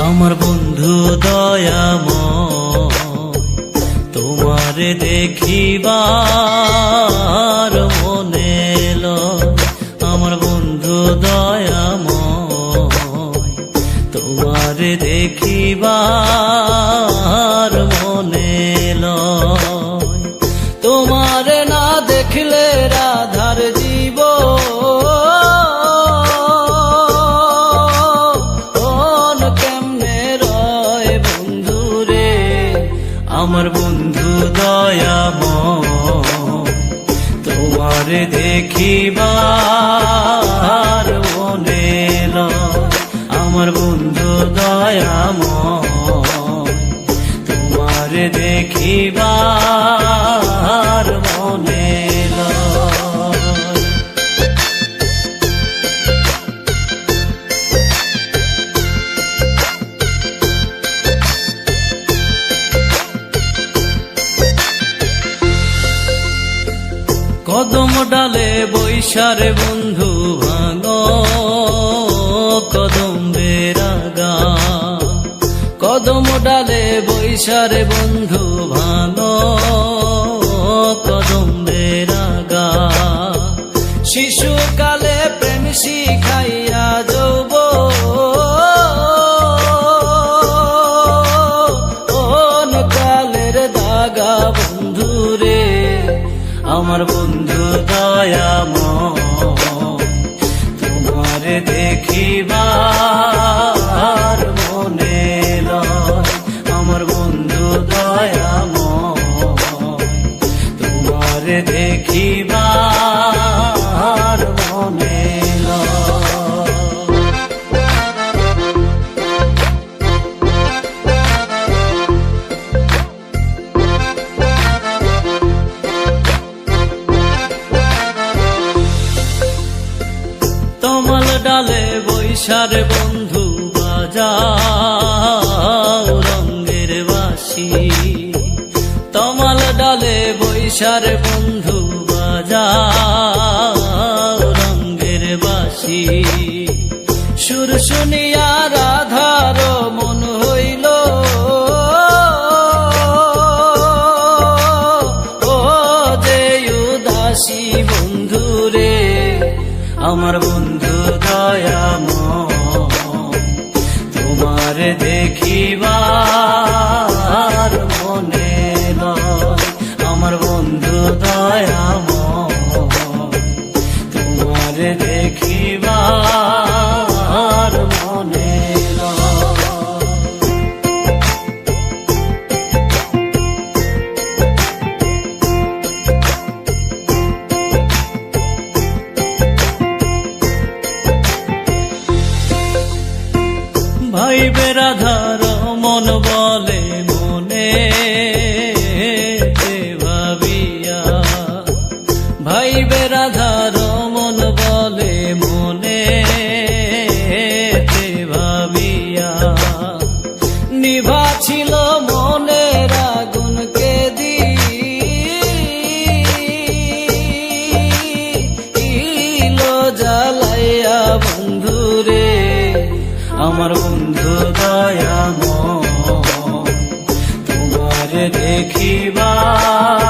আমার বন্ধু দয়াময়, তোমারে দেখিবার মনে লয়। আমার বন্ধু দয়াময়, তোমারে দেখিবার মনে লয়। তোমারে না দেখলে রাধার জীব আমার বন্ধু দয়াময়, তোমারে দেখিবার মনে লয়। আমার বন্ধু দয়াময়, তোমারে দেখিবার মনে লয়। কদম ডালে বৈশারে বন্ধু ভাঙো কদম বেরাগা। কদম ডালে বৈশারে বন্ধু ভাঙো কদম বেরাগা। শিশুকালে প্রেম শিখাইয়া যৌবন কালের দাগা বন্ধুরে। আমার বন্ধু দয়াময়, তোমারে দেখিবার মনে লয়। আমার বন্ধু দয়াময়, তোমারে দেখিবার মনে লয়। তমাল ডালে বৈশারে বন্ধু বাজাও রঙের বাঁশি। তমাল ডালে বৈশারে বন্ধু বাজাও রঙের বাঁশি। সুর শুনিয়া রাধার মন হইল ও যে উদাসী বন্ধুরে। আমার বন্ধু দয়াময়, তোমারে দেখিবার মনে লয়। আমার বন্ধু দয়াময়, তোমারে দেখিবার মনে লয়। ভাই বেরাধার মন বলে মনে ভাবিয়া। ভাই বেরাধার মন বলে মনে ভাবিয়া। নিভা ছিল মনের আগুনকে দিল জ্বালাইয়া বন্ধুরে। আমার বন্ধু দয়াময়, তোমারে দেখিবার